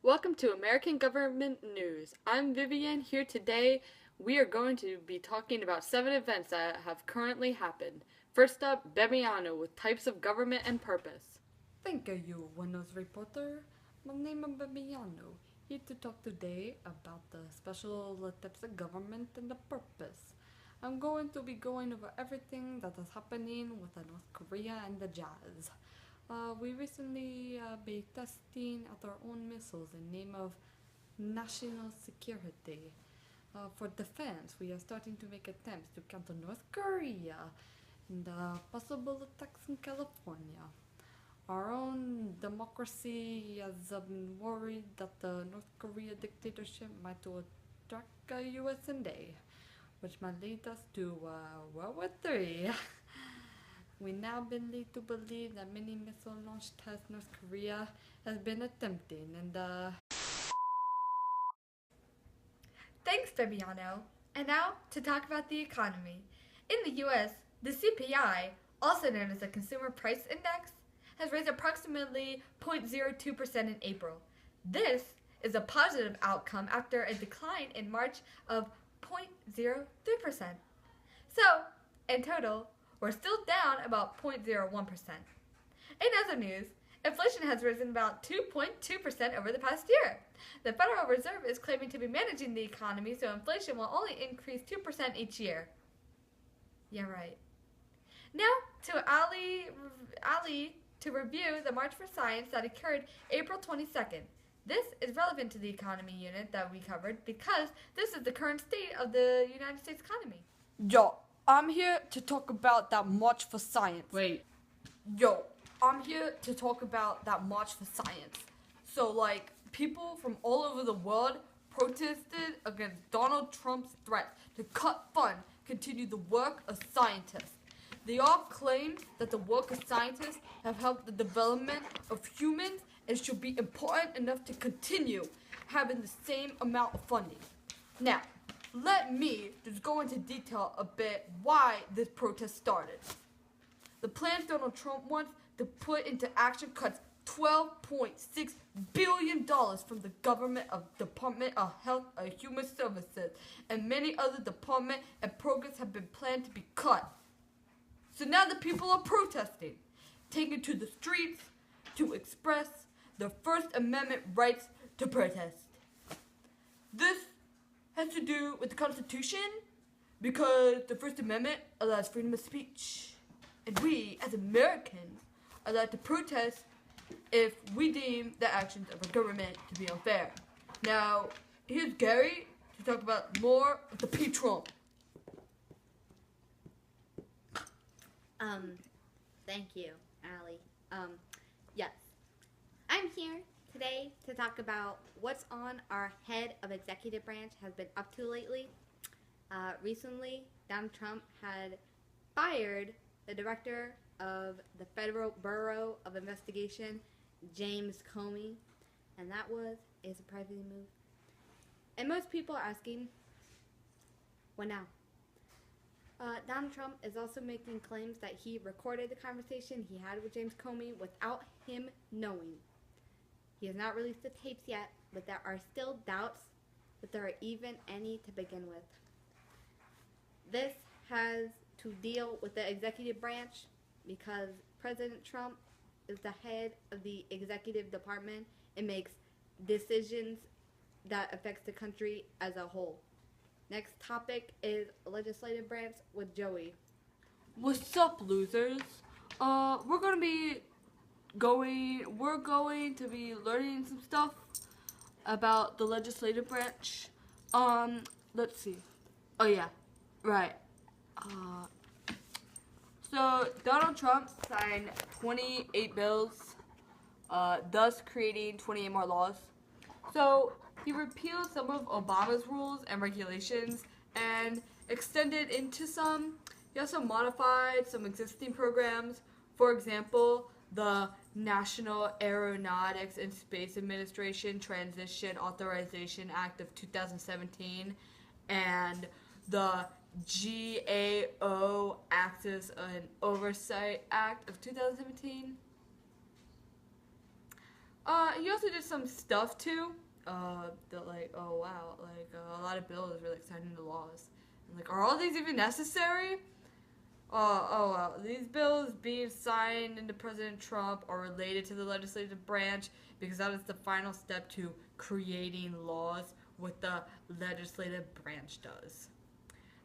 Welcome to American Government News. I'm Vivian. Here today, we are going to be talking about 7 events that have currently happened. First up, Bebiano with types of government and purpose. Thank you, Buenos Reporter. My name is Bebiano, here to talk today about the special types of government and the purpose. I'm going to be going over everything that is happening with North Korea and the jazz. We recently been testing out our own missiles in name of national security. For defense, we are starting to make attempts to counter North Korea and possible attacks in California. Our own democracy has been worried that the North Korea dictatorship might attack USA, which might lead us to World War III. We now been led to believe that many missile launch tests North Korea has been attempting, and Thanks, Fabiano. And now to talk about the economy. In the US, the CPI, also known as the Consumer Price Index, has raised approximately 0.02% in April. This is a positive outcome after a decline in March of 0.03%. So, in total, we're still down about 0.01%. In other news, inflation has risen about 2.2% over the past year. The Federal Reserve is claiming to be managing the economy so inflation will only increase 2% each year. Yeah, right. Now to Ali to review the March for Science that occurred April 22nd. This is relevant to the economy unit that we covered because this is the current state of the United States economy. yo, I'm here to talk about that March for Science. Wait, Yo, I'm here to talk about that March for Science. So, people from all over the world protested against Donald Trump's threat to cut funds, continue the work of scientists. They all claim that the work of scientists have helped the development of humans and should be important enough to continue having the same amount of funding. Now, let me just go into detail a bit why this protest started. The plans Donald Trump wants to put into action cuts $12.6 billion from the government of Department of Health and Human Services, and many other departments and programs have been planned to be cut. So now the people are protesting, taking to the streets to express their First Amendment rights to protest. This has to do with the Constitution because the First Amendment allows freedom of speech. And we, as Americans, are allowed to protest if we deem the actions of our government to be unfair. Now, here's Gary to talk about more of the P-Trump. Thank you, Allie. Yes. I'm here today to talk about what's on our head of executive branch has been up to lately. Recently, Donald Trump had fired the director of the Federal Bureau of Investigation, James Comey, and that was a surprising move. And most people are asking, what now? Donald Trump is also making claims that he recorded the conversation he had with James Comey without him knowing. He has not released the tapes yet, but there are still doubts that there are even any to begin with. This has to deal with the executive branch because President Trump is the head of the executive department and makes decisions that affects the country as a whole. Next topic is legislative branch with Joey. What's up, losers? We're going to be learning some stuff about the legislative branch. Let's see. Oh yeah, right. So Donald Trump signed 28 bills, thus creating 28 more laws. So he repealed some of Obama's rules and regulations and extended into some. He also modified some existing programs. For example, the National Aeronautics and Space Administration Transition Authorization Act of 2017 and the GAO Access and Oversight Act of 2017. He also did some stuff too. That like, oh wow, like a lot of bills were like signed into laws. And like, are all these even necessary? These bills being signed into President Trump are related to the legislative branch because that is the final step to creating laws, what the legislative branch does.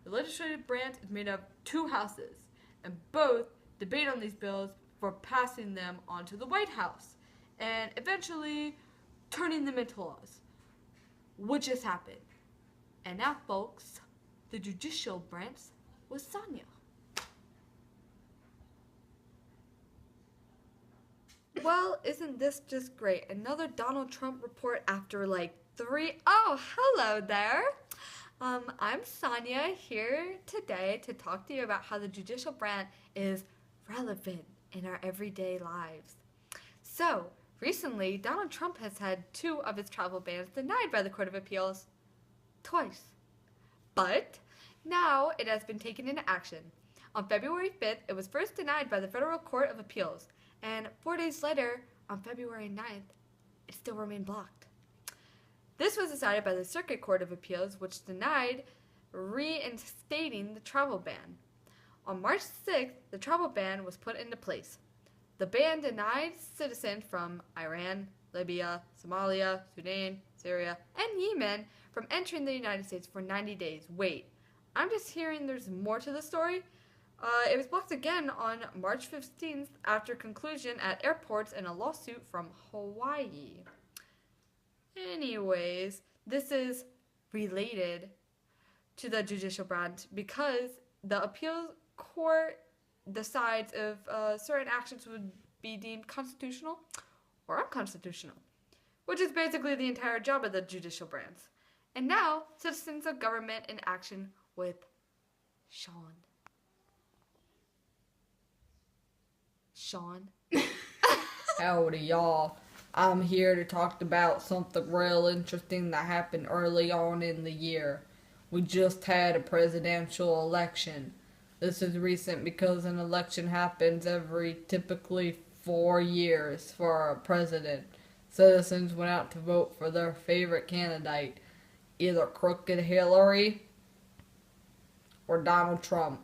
The legislative branch is made of two houses, and both debate on these bills for passing them onto the White House, and eventually turning them into laws, which has happened. And now, folks, the judicial branch was Sonia. Well, isn't this just great? Another Donald Trump report after like 3. Oh, hello there. I'm Sonia here today to talk to you about how the judicial branch is relevant in our everyday lives. So, recently, Donald Trump has had 2 of his travel bans denied by the Court of Appeals. Twice. But now it has been taken into action. On February 5th, it was first denied by the Federal Court of Appeals. And 4 days later, on February 9th, it still remained blocked. This was decided by the Circuit Court of Appeals, which denied reinstating the travel ban. On March 6th, the travel ban was put into place. The ban denied citizens from Iran, Libya, Somalia, Sudan, Syria, and Yemen from entering the United States for 90 days. Wait, I'm just hearing there's more to the story? It was blocked again on March 15th after conclusion at airports in a lawsuit from Hawaii. Anyways, this is related to the judicial branch because the appeals court decides if certain actions would be deemed constitutional or unconstitutional, which is basically the entire job of the judicial branch. And now, citizens of government in action with Sean. Howdy, y'all. I'm here to talk about something real interesting that happened early on in the year. We just had a presidential election. This is recent because an election happens every typically 4 years for a president. Citizens went out to vote for their favorite candidate, either Crooked Hillary or Donald Trump.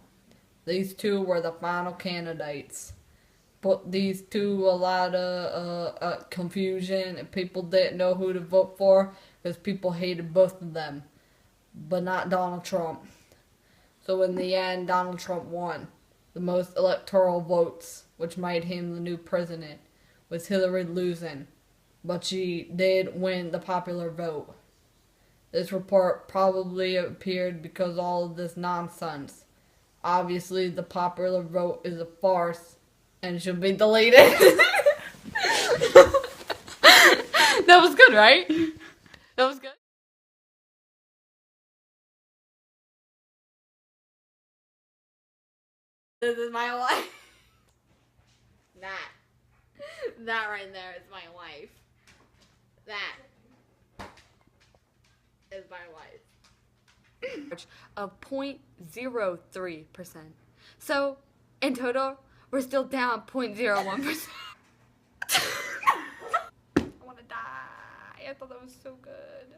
These two were the final candidates. Put these two a lot of confusion, and people didn't know who to vote for because people hated both of them, but not Donald Trump. So in the end, Donald Trump won the most electoral votes, which made him the new president, with Hillary losing, but she did win the popular vote. This report probably appeared because all of this nonsense. Obviously, the popular vote is a farce and should be deleted. That was good, right? That was good. This is my wife. That right there is my wife. That is my wife. Of 0.03%. So, in total, we're still down 0.01%. I want to die. I thought that was so good.